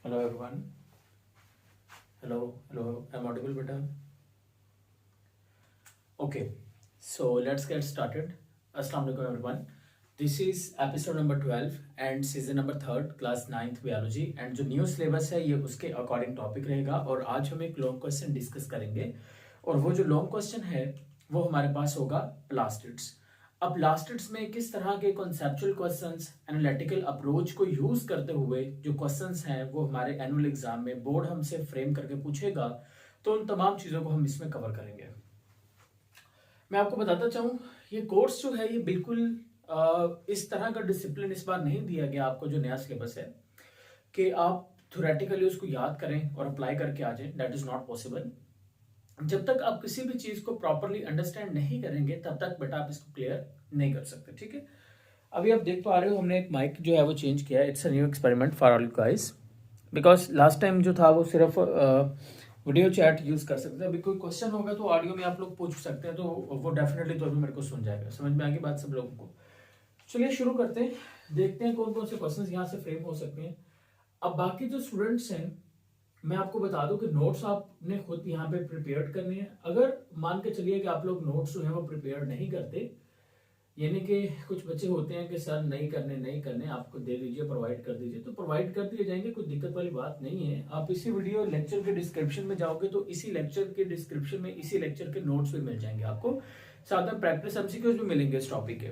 Hello everyone. Hello. I'm audible, beta. Okay, so let's get started. Assalamu alaikum everyone. This is episode number 12 and season number 3rd, class 9th biology. And जो new syllabus है ये उसके according topic रहेगा और आज हम एक long question discuss करेंगे और वो जो लॉन्ग क्वेश्चन है वो हमारे पास होगा प्लास्टिड्स। अब प्लास्टिड्स में किस तरह के कॉन्सेप्चुअल क्वेश्चंस एनालिटिकल अप्रोच को यूज करते हुए जो क्वेश्चंस हैं वो हमारे एनुअल एग्जाम में बोर्ड हमसे फ्रेम करके पूछेगा, तो उन तमाम चीज़ों को हम इसमें कवर करेंगे। मैं आपको बताता चाहूँ, ये कोर्स जो है ये बिल्कुल इस तरह का डिसिप्लिन इस बार नहीं दिया गया आपको जो नया सिलेबस है कि आप थ्योरेटिकली उसको याद करें और अप्लाई करके आ जाएं। That is not possible. जब तक आप किसी भी चीज को प्रॉपरली अंडरस्टैंड नहीं करेंगे तब तक बेटा आप इसको क्लियर नहीं कर सकते। ठीक है, अभी आप देख पा रहे हो हमने एक माइक जो है वो चेंज किया है। It's a new experiment for all you guys, because last time जो था वो सिर्फ वीडियो चैट यूज कर सकते हैं। अभी कोई क्वेश्चन होगा तो ऑडियो में आप लोग पूछ सकते हैं, तो वो डेफिनेटली तो अभी मेरे को सुन जाएगा। समझ में आ गई बात सब लोगों को? चलिए शुरू करते हैं, देखते हैं कौन कौन से क्वेश्चंस यहाँ से फ्रेम हो सकते हैं। अब बाकी जो स्टूडेंट्स हैं मैं आपको बता दूं कि नोट्स आपने खुद यहाँ पे प्रिपेयर करने हैं। अगर मान के चलिए कि आप लोग नोट्स जो है वो प्रिपेयर नहीं करते, यानी कि कुछ बच्चे होते हैं कि सर नहीं करने आपको दे दीजिए, प्रोवाइड कर दीजिए, तो प्रोवाइड कर दिए जाएंगे, कोई दिक्कत वाली बात नहीं है। आप इसी वीडियो लेक्चर के डिस्क्रिप्शन में जाओगे तो इसी लेक्चर के डिस्क्रिप्शन में इसी लेक्चर के नोट्स भी मिल जाएंगे आपको, साथ में प्रैक्टिस एमसीक्यूज भी मिलेंगे इस टॉपिक के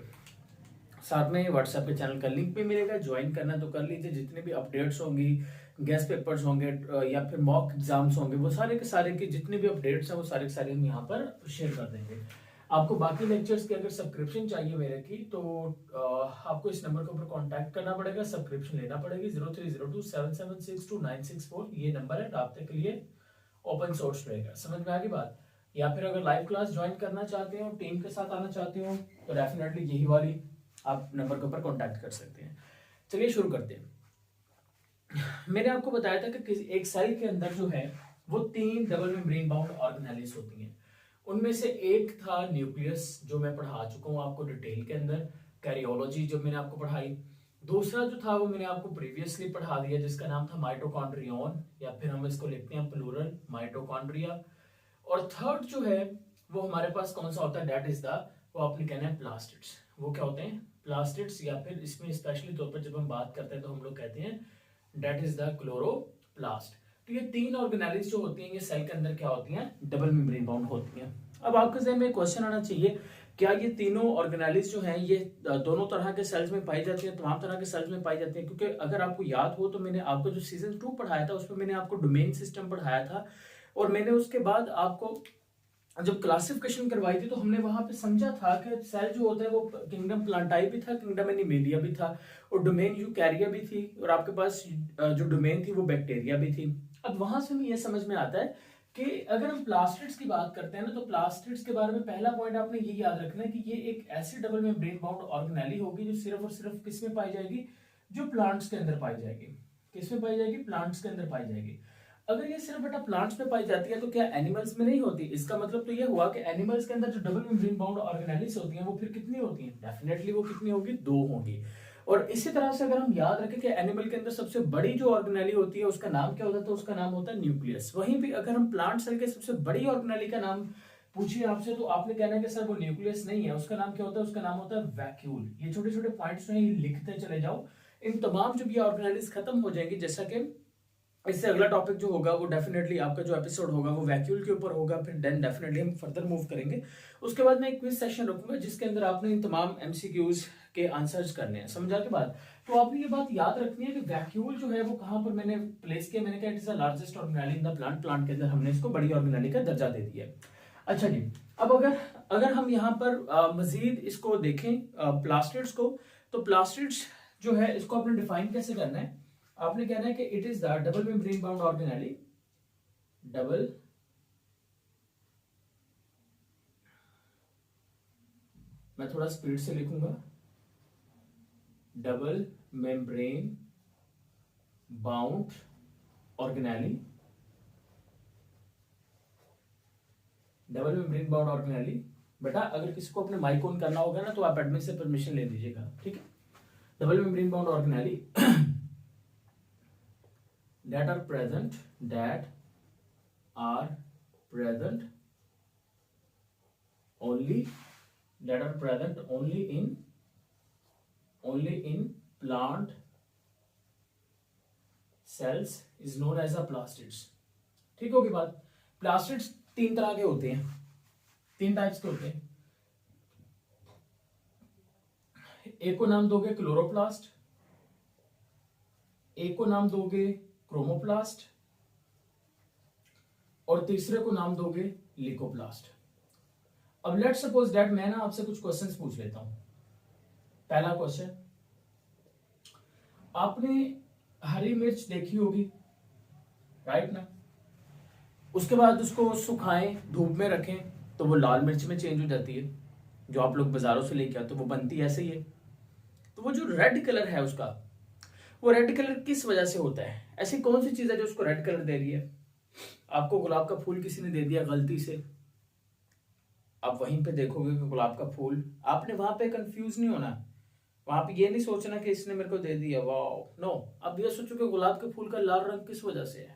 साथ में। व्हाट्सएप के चैनल का लिंक भी मिलेगा, ज्वाइन करना तो कर लीजिए। जितने भी अपडेट्स होंगी, गेस्ट पेपर्स होंगे या फिर मॉक एग्जाम्स होंगे, वो सारे के सारे के जितने भी अपडेट्स हैं वो सारे के सारे हम यहाँ पर शेयर कर देंगे। आपको बाकी लेक्चर्स की अगर सब्सक्रिप्शन चाहिए मेरे की, तो आपको इस नंबर के ऊपर कांटेक्ट करना पड़ेगा, सब्सक्रिप्शन लेना पड़ेगी। 0302776296 ये नंबर है, राब्ते के लिए ओपन सोर्स रहेगा। समझ में आ गई बात? या फिर अगर लाइव क्लास ज्वाइन करना चाहते हो, टीम के साथ आना चाहते हो, तो डेफिनेटली यही वाली आप नंबर के ऊपर कांटेक्ट कर सकते हैं। चलिए शुरू करते हैं। मैंने आपको बताया था कि एक सेल के अंदर जो है वो 3 डबल मेम्ब्रेन बाउंड ऑर्गेनेल्स होती हैं। उनमें से एक था न्यूक्लियस, जो मैं पढ़ा चुका हूं आपको डिटेल के अंदर, कैरियोलॉजी जब मैंने आपको पढ़ाई। दूसरा जो था वो मैंने आपको प्रीवियसली पढ़ा दिया, जिसका नाम था माइटोकॉन्ड्रियन, या फिर हम इसको लिखते हैं प्लूरल माइटोकॉन्ड्रिया। और थर्ड जो है वो हमारे पास कौन सा होता है, दैट इज द, वो आपने कहना है प्लास्टिड्स। वो क्या होते हैं? प्लास्टिड्स, या फिर इसमें स्पेशली तौर पर जब हम बात करते हैं तो हम लोग कहते हैं दैट इज द क्लोरोप्लास्ट। तो ये 3 ऑर्गेनेल्स जो होती हैं ये सेल के अंदर क्या होती हैं? डबल मेम्ब्रेन बाउंड होती हैं। अब आपके जहन में क्वेश्चन आना चाहिए, क्या ये तीनों ऑर्गेनेल्स जो हैं ये दोनों तरह के सेल्स में पाई जाती हैं, तमाम तरह के सेल्स में पाई जाती हैं? क्योंकि अगर आपको याद हो तो मैंने आपको जो सीजन 2 पढ़ाया था उसमें मैंने आपको डोमेन सिस्टम पढ़ाया था, और मैंने उसके बाद आपको जब क्लासिफिकेशन करवाई थी तो हमने वहां पे समझा था कि सेल जो होता है वो किंगडम प्लांटाई भी था, किंगडम एनिमेलिया भी था, और डोमेन यूकैरिया भी थी, और आपके पास जो डोमेन थी वो बैक्टीरिया भी थी। अब वहां से हमें यह समझ में आता है कि अगर हम प्लास्टिड्स की बात करते हैं ना, तो प्लास्टिड्स के बारे में पहला पॉइंट आपने ये याद रखना है कि ये एक ऐसी डबल मेम्ब्रेन बाउंड ऑर्गेनेली होगी जो सिर्फ और सिर्फ किसमें पाई जाएगी? जो प्लांट्स के अंदर पाई जाएगी। किसमें पाई जाएगी? प्लांट्स के अंदर पाई जाएगी। अगर ये सिर्फ बेटा प्लांट्स में पाई जाती है तो क्या एनिमल्स में नहीं होती? इसका मतलब तो ये हुआ कि एनिमल्स के अंदर जो डबल मेम्ब्रेन बाउंड ऑर्गेनेल्स होती हैं वो फिर कितनी होती हैं? डेफिनेटली वो कितनी होगी? 2 होंगी। और इसी तरह से अगर हम याद रखें कि एनिमल के अंदर सबसे बड़ी जो ऑर्गेनेली होती है उसका नाम क्या होता है? तो उसका नाम होता है न्यूक्लियस। वहीं भी अगर हम प्लांट सेल के सबसे बड़ी ऑर्गेनेली का नाम पूछिए आपसे, तो आपने कहना है कि सर वो न्यूक्लियस नहीं है, उसका नाम क्या होता है? उसका नाम होता है वैक्यूल। ये छोटे छोटे पॉइंट्स हैं, ये लिखते चले जाओ। इन तमाम जब ये ऑर्गेनेलीज खत्म हो जाएंगी, जैसा कि इससे अगला टॉपिक जो होगा वो डेफिनेटली आपका जो एपिसोड होगा वो वैक्यूल के ऊपर होगा, फिर देन डेफिनेटली हम फर्दर मूव करेंगे। उसके बाद मैं एक क्विज सेशन रखूंगा जिसके अंदर आपने इन तमाम एमसीक्यूज के आंसर्स करने हैं। समझा के बाद? तो आपने ये बात याद रखनी है कि वैक्यूल जो है वो कहां पर मैंने प्लेस किया। मैंने कहा it is the largest organelle in the plant. Plant के अंदर हमने इसको बड़ी ऑर्गेनेली का दर्जा दे दिया। अच्छा जी, अब अगर हम यहाँ पर मजीद इसको देखें प्लास्टिड्स को, तो प्लास्टिड्स जो है इसको आपने डिफाइन कैसे करना है? आपने कहना है कि it is the double membrane bound organelle, double मैं थोड़ा स्पीड से लिखूंगा, double membrane bound organelle, double membrane bound organelle. बेटा अगर किसी को अपने माइक ऑन करना होगा ना तो आप एडमिन से परमिशन ले लीजिएगा, ठीक है? Double membrane bound organelle that are present only in plant cells is known as a plastids. ठीक होगी बात. प्लास्टिड्स 3 तरह के होते हैं, 3 टाइप्स के होते हैं. एक को नाम दोगे क्लोरोप्लास्ट, एक को नाम दोगे क्रोमोप्लास्ट और तीसरे को नाम दोगे लिकोप्लास्ट. अब लेट्स सपोज दैट मैं ना आपसे कुछ क्वेश्चंस पूछ लेता हूं. पहला क्वेश्चन, आपने हरी मिर्च देखी होगी, राइट ना? उसके बाद उसको सुखाएं, धूप में रखें तो वो लाल मिर्च में चेंज हो जाती है, जो आप लोग बाजारों से लेके आते हो. वो बनती ऐसे ही है. तो वो जो रेड कलर है उसका, वो रेड कलर किस वजह से होता है? ऐसी कौन सी चीज है जो उसको रेड कलर दे रही है? आपको गुलाब का फूल किसी ने दे दिया गलती से, आप वहीं पे देखोगे कि गुलाब का फूल, आपने वहां पे कंफ्यूज नहीं होना. वहां पे ये नहीं सोचना कि इसने मेरे को दे दिया, वाह, नो. अब ये सोचो कि गुलाब के फूल का लाल रंग किस वजह से है.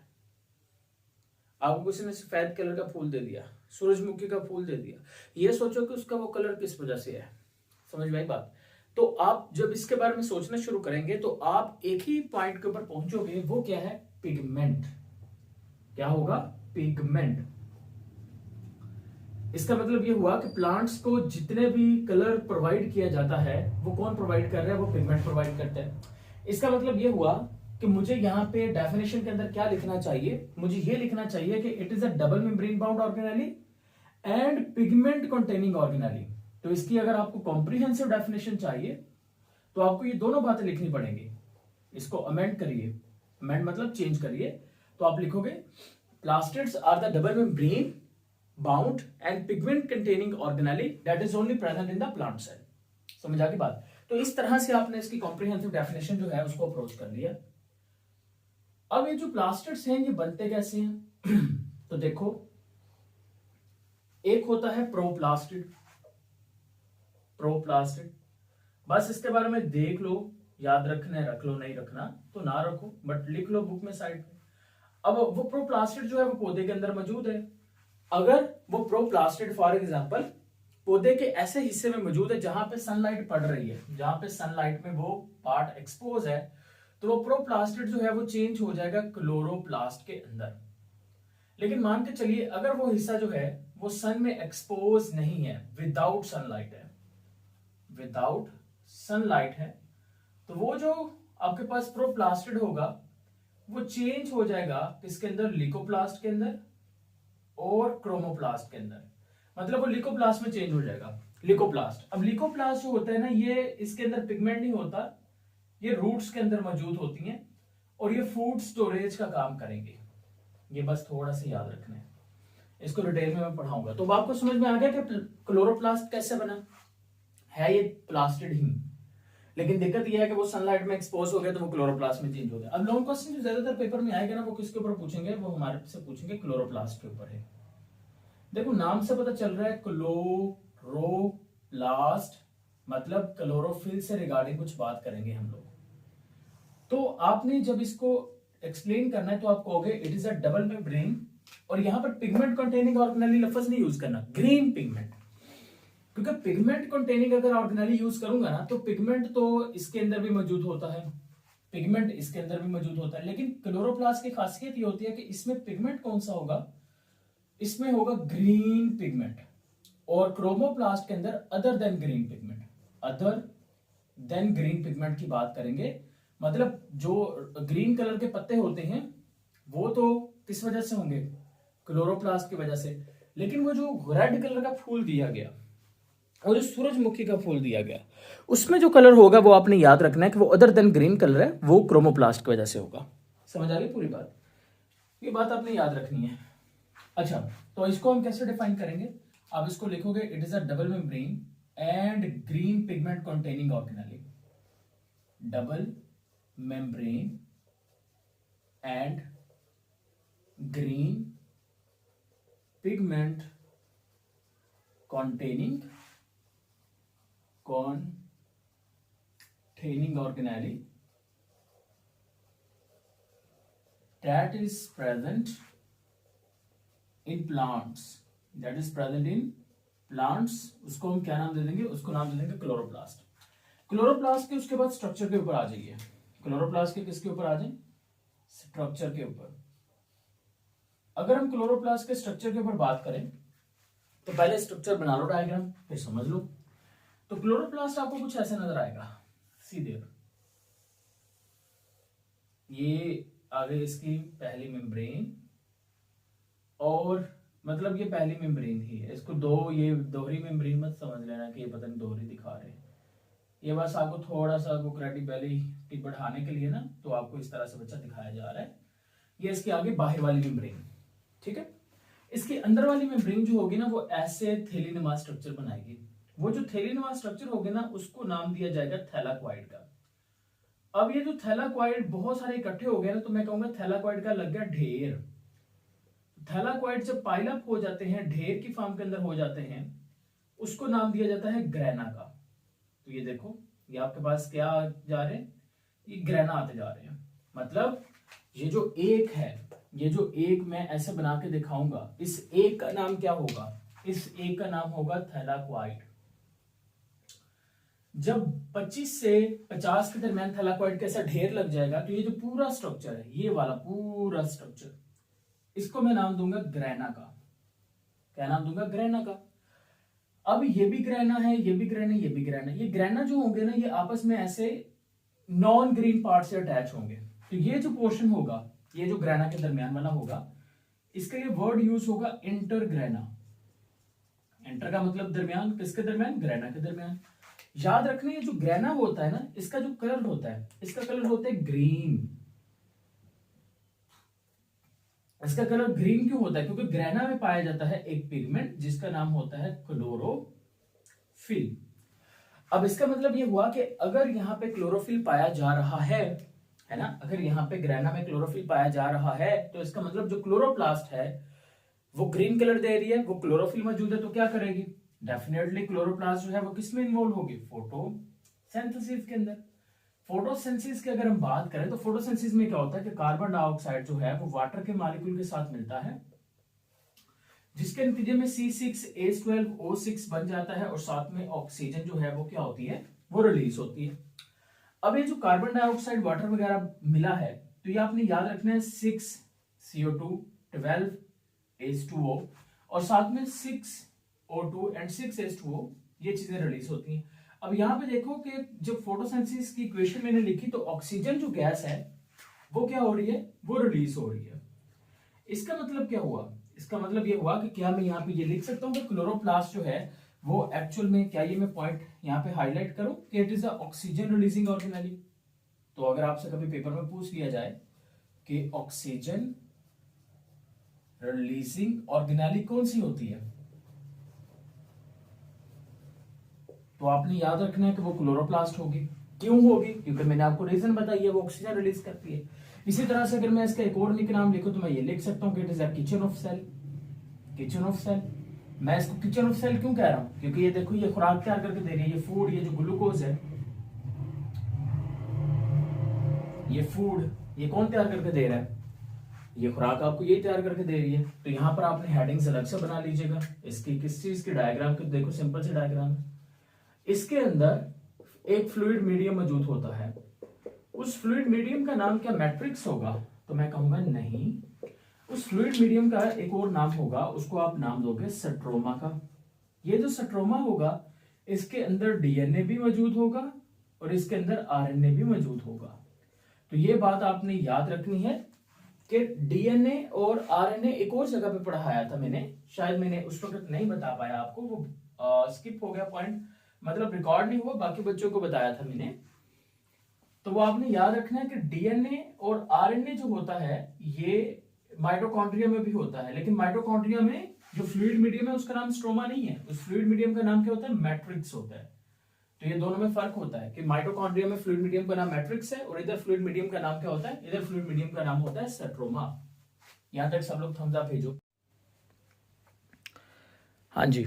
आपको किसी ने सफेद कलर का फूल दे दिया, सूरजमुखी का फूल दे दिया, ये सोचो कि उसका वो कलर किस वजह से है. समझ में आई बात? तो आप जब इसके बारे में सोचना शुरू करेंगे तो आप एक ही पॉइंट के ऊपर पहुंचोगे, वो क्या है? पिगमेंट. क्या होगा? पिगमेंट. इसका मतलब ये हुआ कि प्लांट्स को जितने भी कलर प्रोवाइड किया जाता है वो कौन प्रोवाइड कर रहा है? वो पिगमेंट प्रोवाइड करते हैं. इसका मतलब ये हुआ कि मुझे यहाँ पे डेफिनेशन के अंदर क्या लिखना चाहिए? मुझे ये लिखना चाहिए कि it is a double membrane bound organelle and pigment containing organelle. तो इसकी अगर आपको कॉम्प्रिहेंसिव डेफिनेशन चाहिए तो आपको ये दोनों बातें लिखनी पड़ेंगी. इसको अमेंड करिए, अमेंड मतलब चेंज करिए. तो आप लिखोगे plastids are the double membrane bound and pigment containing organelle that is only present in the plant cell. समझ आ गई बात? तो इस तरह से आपने इसकी कॉम्प्रिहेंसिव डेफिनेशन जो है उसको अप्रोच कर लिया. अब ये जो प्लास्टिड्स हैं ये बनते कैसे हैं? तो देखो, एक होता है प्रोप्लास्टिड. प्रोप्लास्टिड बस इसके बारे में देख लो, याद रखना है रख लो, नहीं रखना तो ना रखो, बट लिख लो बुक में साइड पे. अब वो प्रोप्लास्टिड जो है वो पौधे के अंदर मौजूद है. अगर वो प्रोप्लास्टिड फॉर एग्जांपल पौधे के ऐसे हिस्से में मौजूद है जहां पे सनलाइट पड़ रही है, जहां पे सनलाइट में वो पार्ट एक्सपोज है, तो वो प्रोप्लास्टिड जो है वो चेंज हो जाएगा क्लोरोप्लास्ट के अंदर. लेकिन मान के चलिए अगर वो हिस्सा जो है वो सन में एक्सपोज नहीं है, विदाउट सनलाइट है, विदाउट सनलाइट है, तो वो जो आपके पास प्रोप्लास्टिड होगा वो चेंज हो जाएगा किसके अंदर? लिकोप्लास्ट के अंदर और क्रोमोप्लास्ट के अंदर. मतलब वो लिकोप्लास्ट में चेंज हो जाएगा. लिकोप्लास्ट, अब लिकोप्लास्ट जो होता है ना, ये इसके अंदर पिगमेंट नहीं होता, ये रूट्स के अंदर मौजूद होती हैं और ये फूड स्टोरेज का काम करेंगे. ये बस थोड़ा सा याद रखना है, इसको डिटेल में मैं पढ़ाऊंगा. तो आपको समझ में आ गया कि क्लोरोप्लास्ट कैसे बना है? ये प्लास्टिड ही, लेकिन दिक्कत यह है कि वो सनलाइट में एक्सपोज हो गया तो वो क्लोरोप्लास्ट में चेंज हो गया. अब लॉन्ग क्वेश्चन जो ज्यादातर पेपर में आएगा ना, वो किसके ऊपर पूछेंगे? वो हमारे से पूछेंगे क्लोरोप्लास्ट के ऊपर है. देखो नाम से पता चल रहा है क्लोरोप्लास्ट, मतलब क्लोरोफिल से रिगार्डिंग कुछ बात करेंगे हम लोग. तो आपने जब इसको एक्सप्लेन करना है तो आप कहोगे it is a double membrane, और यहां पर पिगमेंट कंटेनिंग ऑर्गेनेली लफ्ज नहीं यूज करना, ग्रीन पिगमेंट. क्योंकि पिगमेंट कंटेनिंग अगर ऑर्गेनेली यूज करूंगा ना तो पिगमेंट तो इसके अंदर भी मौजूद होता है, पिगमेंट इसके अंदर भी मौजूद होता है, लेकिन क्लोरोप्लास्ट की खासियत ये होती है कि इसमें पिगमेंट कौन सा होगा? इसमें होगा ग्रीन पिगमेंट. और क्रोमोप्लास्ट के अंदर other than green pigment, other than green pigment की बात करेंगे. मतलब जो ग्रीन कलर के पत्ते होते हैं वो तो किस वजह से होंगे? क्लोरोप्लास्ट की वजह से. लेकिन वो जो रेड कलर का फूल दिया गया और जो सूरजमुखी का फूल दिया गया, उसमें जो कलर होगा वो आपने याद रखना है कि वो अदर देन ग्रीन कलर है, वो क्रोमोप्लास्ट की वजह से होगा. समझ आ गई पूरी बात? ये बात आपने याद रखनी है. अच्छा, तो इसको हम कैसे डिफाइन करेंगे? आप इसको लिखोगे it is a double membrane and green pigment containing organelle. Double membrane and green pigment containing organelle that is present in plants, that is present in plants, उसको हम क्या नाम दे देंगे, उसको नाम दे देंगे क्लोरोप्लास्ट। क्लोरोप्लास्ट के उसके बाद स्ट्रक्चर के ऊपर आ जाइए, क्लोरोप्लास्ट के किसके ऊपर आ जाए, स्ट्रक्चर के ऊपर। अगर हम क्लोरोप्लास्ट के स्ट्रक्चर के ऊपर बात करें तो पहले स्ट्रक्चर बना लो डायग्राम, फिर समझ लो। तो क्लोरोप्लास्ट आपको कुछ ऐसे नजर आएगा, सीधे ये आगे इसकी पहली मेम्ब्रेन, और मतलब ये पहली मेम्ब्रेन ही है, इसको दो ये दोहरी मेम्ब्रेन मत समझ लेना कि ये पता नहीं दोहरी दिखा रहे हैं, ये बस आपको थोड़ा सा वो क्रेडिबिलिटी बढ़ाने के लिए ना, तो आपको इस तरह से बच्चा दिखाया जा रहा है। ये इसके आगे बाहर वाली मेम्ब्रेन, ठीक है। इसके अंदर वाली मेम्ब्रेन जो होगी ना वो ऐसे थैलीनुमा स्ट्रक्चर बनाएगी। वो जो थैलीनुमा स्ट्रक्चर होगी ना उसको नाम दिया जाएगा थैलाक्वाइड का। अब ये जो थैलाक्वाइड बहुत सारे इकट्ठे हो गए ना, तो मैं कहूंगा थैलाक्वाइड का लग गया ढेर। थैलाक्वाइड जब पाइल अप हो जाते हैं, ढेर की फॉर्म के अंदर हो जाते हैं, उसको नाम दिया जाता है ग्रेना का। तो ये देखो, ये आपके पास क्या जा रहे हैं, ये ग्रेना आते जा रहे हैं। मतलब ये जो एक है, ये जो एक मैं ऐसे बना के दिखाऊंगा, इस एक का नाम क्या होगा, इस एक का नाम होगा थैलाक्वाइड। जब 25 से 50 के दरमियान थैलाक्वाइड का ऐसा ढेर लग जाएगा, तो ये जो पूरा स्ट्रक्चर है, ये वाला पूरा स्ट्रक्चर, इसको मैं नाम दूंगा ग्रेना का। क्या नाम दूंगा, ग्रेना का। अब ये भी ग्रेना है, ये भी ग्रेना, ये भी ग्रेना। ये ग्रेना जो होंगे ना, ये आपस में ऐसे नॉन ग्रीन पार्ट से अटैच होंगे। तो ये जो पोर्शन होगा, ये जो ग्रेना के दरमियान वाला होगा, इसका ये वर्ड यूज होगा इंटरग्रेना। इंटर का मतलब दरमियान, किसके दरमियान, ग्रेना के दरमियान। याद रखना, ये जो ग्रेना होता है ना, इसका जो कलर होता है, इसका कलर होता है ग्रीन। इसका कलर ग्रीन क्यों होता है, क्योंकि ग्रेना में पाया जाता है एक पिगमेंट जिसका नाम होता है क्लोरोफिल। अब इसका मतलब ये हुआ कि अगर यहाँ पे क्लोरोफिल पाया जा रहा है ना, अगर यहाँ पे ग्रेना में क्लोरोफिल पाया जा रहा है, तो इसका मतलब जो क्लोरोप्लास्ट है वो ग्रीन कलर दे रही है, वो क्लोरोफिल मौजूद है, तो क्या करेगी, डेफिनेटली क्लोरोप्लास्ट जो है वो किसमें इन्वॉल्व होगी, फोटोसिंथेसिस के अंदर। फोटोसिंथेसिस की अगर हम बात करें तो फोटोसिंथेसिस में क्या होता है कि कार्बन डाइऑक्साइड जो है वो वाटर के मॉलिक्यूल के साथ मिलता है, जिसके नतीजे में C6H12O6 बन जाता है, और साथ में ऑक्सीजन जो है वो क्या होती है, वो रिलीज होती है। अब ये जो कार्बन डाइऑक्साइड वाटर वगैरह मिला है, तो ये आपने याद रखना है 6CO2 12H2O, और साथ में 6O2 एंड 6H2O, ये चीजें रिलीज होती हैं। अब यहाँ पे देखो कि जब फोटोसिंथेसिस की इक्वेशन मैंने लिखी, तो ऑक्सीजन जो गैस है वो क्या हो रही है, वो रिलीज हो रही है। इसका मतलब क्या हुआ, इसका मतलब ये हुआ कि क्या मैं यहाँ पे ये लिख सकता हूँ कि क्लोरोप्लास्ट जो है वो एक्चुअल में, क्या ये मैं पॉइंट यहाँ पे हाईलाइट करूं कि it is a oxygen releasing organelle. तो अगर आपसे कभी पेपर में पूछ लिया जाए कि ऑक्सीजन रिलीजिंग ऑर्गेनेली कौन सी होती है, तो आपने याद रखना है कि वो क्लोरोप्लास्ट होगी। क्यों होगी, क्योंकि मैंने आपको रीजन बताई है, वो ऑक्सीजन रिलीज करती है। इसी तरह से अगर मैं इसका एक और निक नाम लिखूं, तो मैं ये लिख सकता हूं कि it is a kitchen of cell. Kitchen of cell, मैं इसको किचन ऑफ सेल क्यों कह रहा हूं, क्योंकि ये देखो, ये खुराक तैयार करके दे रही है, ये फूड, ये जो ग्लूकोज है, ये फूड, ये कौन तैयार करके दे रहा है, ये खुराक आपको ये तैयार करके दे रही है। तो यहाँ पर आपने हेडिंग्स अलग से बना लीजिएगा। इसकी किस चीज की डायग्राम की, देखो सिंपल से डायग्राम है, इसके अंदर एक फ्लूइड मीडियम मौजूद होता है, उस फ्लूइड मीडियम का नाम क्या मैट्रिक्स होगा, तो मैं कहूंगा नहीं, उस फ्लूइड मीडियम का एक और नाम होगा, उसको आप नाम दोगे स्ट्रोमा का। ये जो स्ट्रोमा होगा, इसके अंदर डीएनए भी मौजूद होगा और इसके अंदर आरएनए भी मौजूद होगा। तो ये बात आपने याद रखनी है कि डीएनए और आरएनए एक और जगह पे पढ़ाया था मैंने, शायद मैंने उस वक्त नहीं बता पाया आपको, वो स्किप हो गया पॉइंट, मतलब रिकॉर्ड नहीं हुआ, बाकी बच्चों को बताया था मैंने। तो वो आपने याद रखना है कि डीएनए और आरएनए जो होता है ये माइटोकॉन्ड्रिया में भी होता है, लेकिन माइटोकॉन्ड्रिया में जो फ्लूइड मीडियम है उसका नाम स्ट्रोमा नहीं है, उस फ्लूइड मीडियम का नाम क्या होता है, मैट्रिक्स होता है। तो ये दोनों में फर्क होता है कि माइटोकॉन्ड्रिया में फ्लूइड मीडियम का नाम मैट्रिक्स है, और इधर फ्लूइड मीडियम का नाम क्या होता है, इधर फ्लूइड मीडियम का नाम होता है स्ट्रोमा। यहां तक सब लोग थम्स अप भेजो। हाँ जी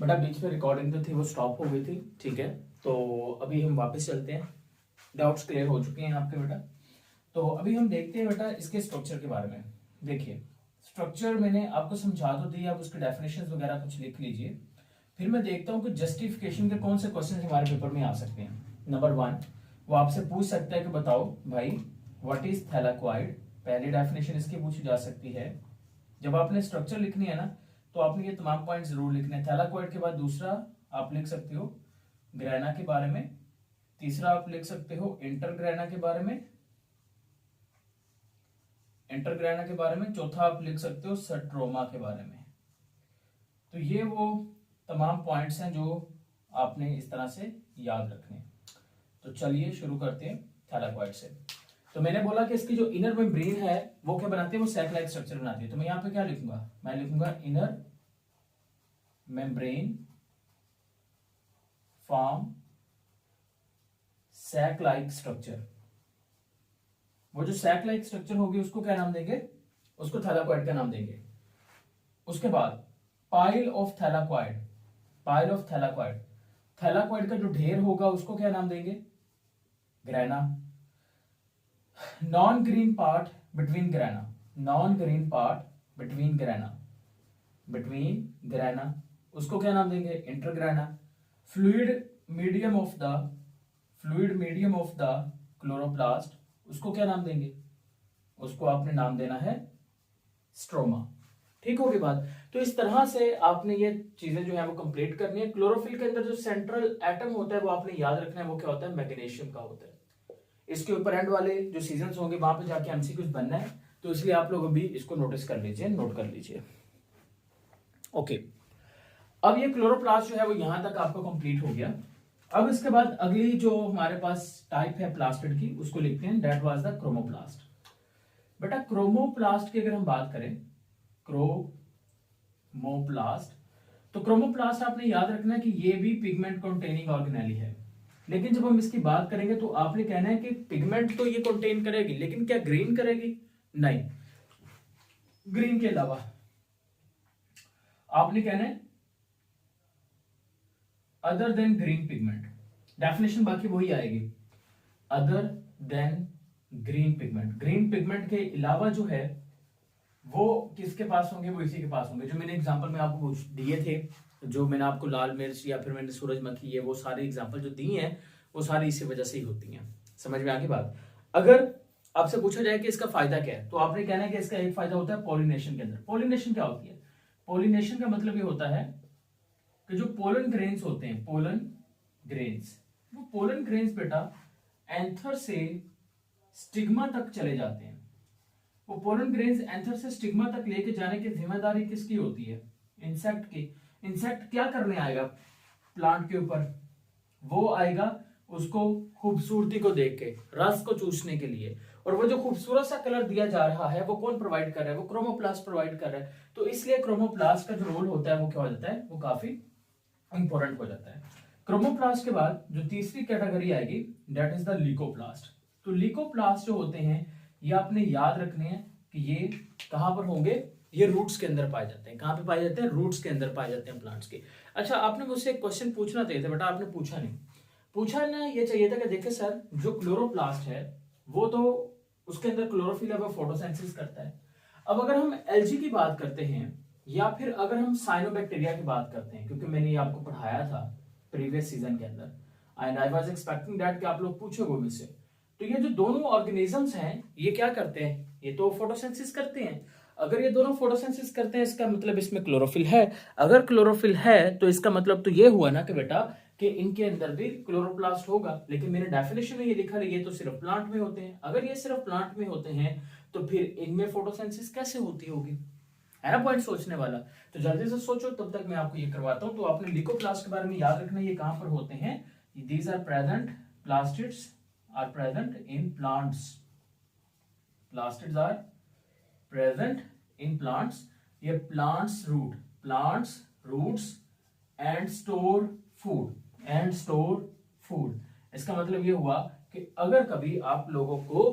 बेटा बीच में रिकॉर्डिंग जो थी वो स्टॉप हो गई थी, ठीक है। तो अभी हम वापस चलते हैं डाउट्स क्लियर हो चुके हैं आपके बेटा। तो अभी हम देखते हैं बेटा इसके स्ट्रक्चर के बारे में। देखिए स्ट्रक्चर मैंने आपको समझा तो दिया, आप उसके डेफिनेशंस वगैरह कुछ लिख लीजिए। फिर मैं देखता हूँ कि जस्टिफिकेशन के कौन से क्वेश्चन हमारे पेपर में आ सकते हैं। नंबर 1 वो आपसे पूछ सकता है कि बताओ भाई व्हाट इज थैलाक्वाइड, पहली डेफिनेशन इसकी पूछी जा सकती है। जब आपने स्ट्रक्चर लिखनी है ना तो आपने ये तमाम पॉइंट जरूर लिखने हैं। थैलाक्वाइड के बाद दूसरा आप लिख सकते हो ग्रैना के बारे में, तीसरा आप लिख सकते हो इंटरग्रैना के बारे में, इंटरग्रैना के बारे में, चौथा आप लिख सकते हो स्ट्रोमा के बारे में। तो ये वो तमाम पॉइंट्स हैं जो आपने इस तरह से याद रखने। तो चलिए शुरू करते हैं थैलाक्वाइड से। तो मैंने बोला कि इसकी जो इनर मेम्ब्रेन है वो क्या बनाती है, वो सैक लाइक स्ट्रक्चर बनाती है। तो मैं यहाँ पे क्या लिखूंगा, मैं लिखूंगा inner membrane form sac like structure. वो जो सैक लाइक स्ट्रक्चर होगी उसको क्या नाम देंगे, उसको थैलाक्वाइड का नाम देंगे। उसके बाद pile of thylakoid, pile of thylakoid, thylakoid का जो ढेर होगा उसको क्या नाम देंगे, grana. Non green part between grana, non green part between grana, between grana उसको क्या नाम देंगे, intergrana. Fluid medium of the, fluid medium of the chloroplast उसको क्या नाम देंगे, उसको आपने नाम देना है स्ट्रोमा। ठीक होगी बात। तो इस तरह से आपने ये चीजें जो है वो कंप्लीट करनी है। क्लोरोफिल के अंदर जो सेंट्रल एटम होता है वो आपने याद रखना है, वो क्या होता है, मैग्नीशियम का होता है। इसके ऊपर एंड वाले जो सीजन्स होंगे वहां पे जाके एमसीक्यूज बनना है, तो इसलिए आप लोग अभी इसको नोटिस कर लीजिए, नोट कर लीजिए। ओके, अब ये क्लोरोप्लास्ट जो है वो यहां तक आपका कंप्लीट हो गया। अब इसके बाद अगली जो हमारे पास टाइप है प्लास्टिड की उसको लिखते हैं, दैट वाज द क्रोमोप्लास्ट। बेटा क्रोमोप्लास्ट की अगर हम बात करें, क्रोमोप्लास्ट, तो क्रोमोप्लास्ट आपने याद रखना है कि ये भी पिगमेंट कंटेनिंग ऑर्गेनेली है। लेकिन जब हम इसकी बात करेंगे तो आपने कहना है कि पिगमेंट तो ये कंटेन करेगी, लेकिन क्या ग्रीन करेगी, नहीं, ग्रीन के अलावा आपने कहना है other than green pigment. Definition बाकी वही आएगी, other than green pigment. Green pigment के अलावा जो है वो किसके पास होंगे, वो इसी के पास होंगे। जो मैंने एग्जांपल में आपको दिए थे, जो मैंने आपको लाल मिर्च या फिर मैंने सूरजमुखी है, वो सारे एग्जांपल जो दिए हैं वो सारी इसी वजह से ही होती हैं। समझ में आ गई बात। अगर आपसे पूछा जाए कि इसका फायदा क्या है, तो आपने कहना है कि इसका एक फायदा होता है पॉलिनेशन के अंदर। पॉलिनेशन क्या होती है, पॉलिनेशन का मतलब ये होता है कि जो पोलन ग्रेन्स होते हैं, पोलन ग्रेन्स, वो पोलन ग्रेन्स बेटा एंथर से स्टिग्मा तक चले जाते हैं। वो पोलन ग्रेन्स एंथर से स्टिग्मा तक लेके जाने की जिम्मेदारी किसकी होती है, इंसेक्ट की। इंसेक्ट क्या करने आएगा प्लांट के ऊपर, वो आएगा उसको खूबसूरती को देख के, रस को चूसने के लिए। और वो जो खूबसूरत सा कलर दिया जा रहा है वो कौन प्रोवाइड कर रहा है, वो क्रोमोप्लास्ट प्रोवाइड कर रहा है। तो इसलिए क्रोमोप्लास्ट का जो रोल होता है वो क्या हो जाता है, वो काफी इंपॉर्टेंट हो जाता है। क्रोमोप्लास्ट के बाद जो तीसरी कैटेगरी आएगी दैट इज द लीकोप्लास्ट। तो लीकोप्लास्ट जो होते हैं ये आपने याद रखने हैं कि ये कहां पर होंगे, ये रूट्स के अंदर पाए जाते हैं। कहां पे पाए जाते हैं, रूट्स के अंदर पाए जाते हैं प्लांट्स के। अच्छा, आपने मुझसे एक क्वेश्चन पूछना चाहिए था बेटा, आपने पूछा नहीं। पूछा ना ये चाहिए था कि देखिए सर जो क्लोरोप्लास्ट है वो तो उसके अंदर क्लोरोफिल है, वो फोटोसिंथेसिस करता है। अब अगर हम एल्गी की बात करते हैं या फिर अगर हम साइनोबैक्टीरिया की बात करते हैं, क्योंकि मैंने ये आपको पढ़ाया था प्रीवियस सीजन के अंदर and I was expecting that कि आप लोग पूछोगे मुझसे। तो ये जो दोनों ऑर्गेनिजम्स हैं ये क्या करते हैं, ये तो फोटोसिंथेसिस करते हैं। अगर ये दोनों फोटोसिंथेसिस करते हैं इसका मतलब इसमें क्लोरोफिल है। अगर क्लोरोफिल है तो इसका मतलब तो ये हुआ ना कि बेटा कि इनके अंदर भी क्लोरोप्लास्ट होगा। लेकिन मेरे डेफिनेशन में ये लिखा है ये तो सिर्फ प्लांट में होते हैं। अगर ये सिर्फ प्लांट में होते हैं तो फिर इनमें फोटोसिंथेसिस कैसे होती होगी, है ना पॉइंट सोचने वाला। तो जल्दी से सोचो, तब तक मैं आपको ये करवाता हूं। तो आपने लीकोप्लास्ट के बारे में याद रखना, ये कहां पर होते हैं, these are present, plastids are present in plants, plastids are present in plants। ये plants root, plants roots and store food, and store food। इसका मतलब ये हुआ कि अगर कभी आप लोगों को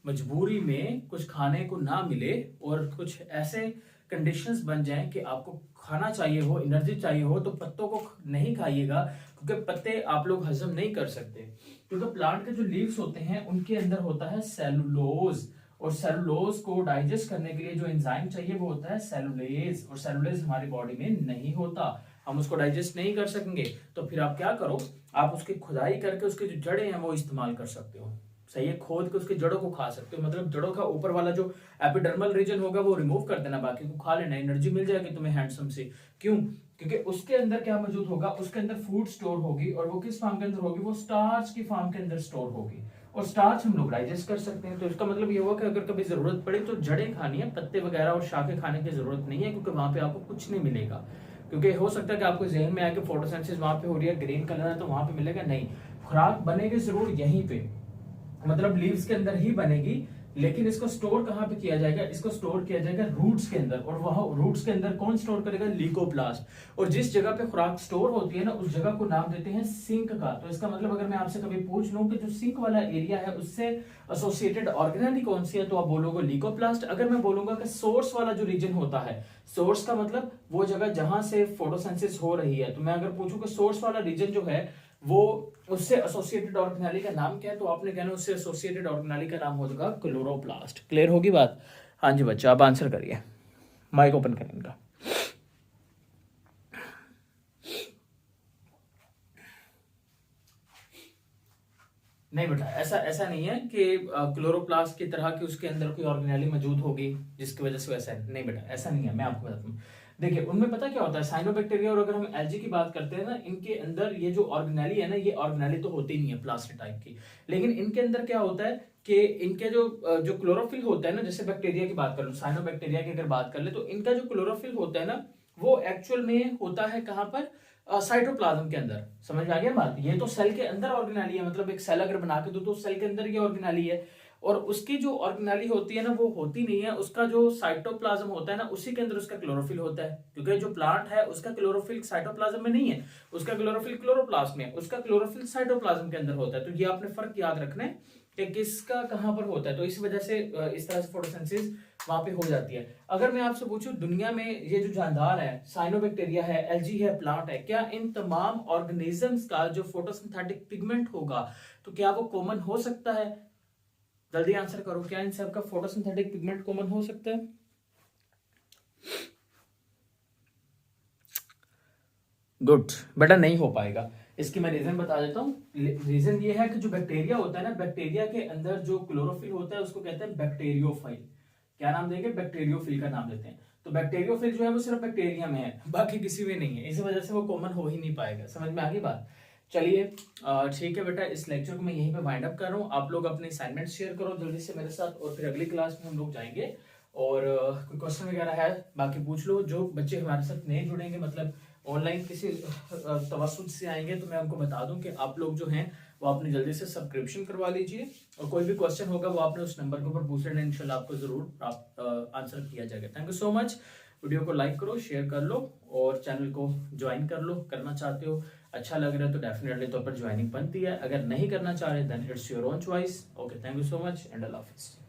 मजबूरी में कुछ खाने को ना मिले और कुछ ऐसे कंडीशंस बन जाएं कि आपको खाना चाहिए हो, एनर्जी चाहिए हो, तो पत्तों को नहीं खाइएगा, क्योंकि पत्ते आप लोग हजम नहीं कर सकते। क्योंकि प्लांट के जो लीव्स होते हैं उनके अंदर होता है सेलुलोज, और सेलुलोज को डाइजेस्ट करने के लिए जो एंजाइम चाहिए वो होता है सेलुलेज, और सेलुलेज हमारी बॉडी में नहीं होता, हम उसको डाइजेस्ट नहीं कर सकेंगे। तो फिर आप क्या करो, आप उसकी खुदाई करके उसके जो जड़ें हैं वो इस्तेमाल कर सकते हो, सही है, खोद के उसके जड़ों को खा सकते हो। मतलब जड़ों का ऊपर वाला जो एपिडर्मल रीजन होगा वो रिमूव कर देना, बाकी को खा लेना, एनर्जी मिल जाएगी तुम्हें हैंडसम से। क्यों? क्योंकि उसके अंदर क्या मौजूद होगा, उसके अंदर फूड स्टोर होगी, और वो किस फॉर्म के अंदर होगी, वो स्टार्च की फॉर्म के अंदर स्टोर होगी, और स्टार्च हम लोग डाइजेस्ट कर सकते हैं। तो इसका मतलब ये हुआ कि अगर कभी जरूरत पड़े तो जड़ें खानी है, पत्ते वगैरह और शाखें खाने की जरूरत नहीं है, क्योंकि वहां पे आपको कुछ नहीं मिलेगा। क्योंकि हो सकता है कि आपको जहन में आए कि फोटोसिंथेसिस वहां पे हो रही है, ग्रीन कलर है तो वहां पे मिलेगा, नहीं, खुराक बनेगी जरूर यहीं पे, मतलब लीव्स के अंदर ही बनेगी, लेकिन इसको स्टोर कहां पे किया जाएगा, इसको स्टोर किया जाएगा रूट्स के अंदर, और वहां रूट्स के अंदर कौन स्टोर करेगा, ल्यूकोप्लास्ट। और जिस जगह पे खुराक स्टोर होती है ना, उस जगह को नाम देते हैं सिंक का। तो इसका मतलब अगर मैं आपसे कभी पूछ लूं कि जो सिंक वाला एरिया है उससे एसोसिएटेड ऑर्गेनेली कौन सी है, तो आप बोलोगे ल्यूकोप्लास्ट। अगर मैं बोलूंगा कि सोर्स वाला जो रीजन होता है, सोर्स का मतलब वो जगह जहां से फोटोसिंथेसिस हो रही है, तो मैं अगर पूछूं कि सोर्स वाला रीजन जो है वो उससे एसोसिएटेड ऑर्गेनेली का नाम क्या है, तो आपने कहना उससे एसोसिएटेड ऑर्गेनेली का नाम होगा क्लोरोप्लास्ट। क्लियर होगी बात? हाँ जी बच्चा, आप आंसर करिए, माइक ओपन करें इनका। नहीं बेटा, ऐसा नहीं है कि क्लोरोप्लास्ट की तरह की उसके अंदर कोई ऑर्गेनेली मौजूद होगी जिसकी वजह से वैसा है, नहीं बेटा ऐसा नहीं है। मैं आपको बताता हूँ, देखिए उनमें पता क्या होता है, साइनोबैक्टीरिया और अगर हम एल्जी की बात करते हैं ना, इनके अंदर ये जो ऑर्गेनेली है ना, ये ऑर्गेनेली तो होती नहीं है प्लास्टिक टाइप की, लेकिन इनके अंदर क्या होता है कि इनके जो क्लोरोफिल होता है ना, जैसे बैक्टीरिया की बात कर लो, साइनोबैक्टीरिया की अगर बात कर ले, तो इनका जो क्लोरोफिल होता है ना, वो एक्चुअल में होता है कहां पर, साइटोप्लाज्म के अंदर। समझ में आ गया बात? ये तो सेल के अंदर ऑर्गेनेली है, मतलब एक सेल अगर बना के दो तो सेल के अंदर ये ऑर्गेनेली है, और उसकी जो ऑर्गेनेली होती है ना वो होती नहीं है, उसका जो साइटोप्लाज्म होता है ना उसी के अंदर उसका क्लोरोफिल होता है। क्योंकि जो प्लांट है उसका क्लोरोफिल साइटोप्लाज्म में नहीं है, उसका क्लोरोफिल क्लोरोप्लास्ट में है, उसका क्लोरोफिल साइटोप्लाज्म के अंदर होता है। तो ये आपने फर्क याद रखना है कि किसका कहां पर होता है, तो इस वजह से इस तरह से फोटोसिंथेसिस वहां पे हो जाती है। अगर मैं आपसे पूछूं, दुनिया में ये जो जानदार है, साइनोबैक्टीरिया है, एल्जी है, प्लांट है, क्या इन तमाम ऑर्गेनिजम्स का जो फोटोसिंथेटिक पिगमेंट होगा तो क्या वो कॉमन हो सकता है? जल्दी आंसर करो, क्या इन सब का फोटोसिंथेटिक पिगमेंट कॉमन हो सकता है? गुड बेटा, नहीं हो पाएगा। इसकी मैं रीजन बता देता हूँ। रीजन ये है कि जो बैक्टीरिया होता है ना, बैक्टीरिया के अंदर जो क्लोरोफिल होता है उसको कहते हैं बैक्टीरियोफाइल। क्या नाम देंगे? बैक्टीरियोफिल का नाम देते हैं। तो बैक्टीरियोफिल जो है वो सिर्फ बैक्टीरिया में है, बाकी किसी में नहीं है, इसी वजह से वो कॉमन हो ही नहीं पाएगा। समझ में आ गई बात? चलिए ठीक है बेटा, इस लेक्चर को मैं यहीं पे वाइंड अप कर रहा हूँ। आप लोग अपने असाइनमेंट शेयर करो जल्दी से मेरे साथ, और फिर अगली क्लास में हम लोग जाएंगे, और कोई क्वेश्चन वगैरह है बाकी पूछ लो। जो बच्चे हमारे साथ नए जुड़ेंगे, मतलब ऑनलाइन किसी तवस्सुत से आएंगे, तो मैं उनको बता दूं कि आप लोग जो हैं वो अपनी जल्दी से सब्सक्रिप्शन करवा लीजिए, और कोई भी क्वेश्चन होगा वो आपने उस नंबर के ऊपर पूछ लेना, इंशाल्लाह आपको जरूर आंसर किया जाएगा। Thank you so much. Video को लाइक करो, शेयर कर लो, और चैनल को ज्वाइन कर लो, करना चाहते हो, अच्छा लग रहा है तो डेफिनेटली तौर पर ज्वाइनिंग बनती है, अगर नहीं करना चाह रहे then it's your own choice. Okay, thank you so much and अल्लाह हाफिज़।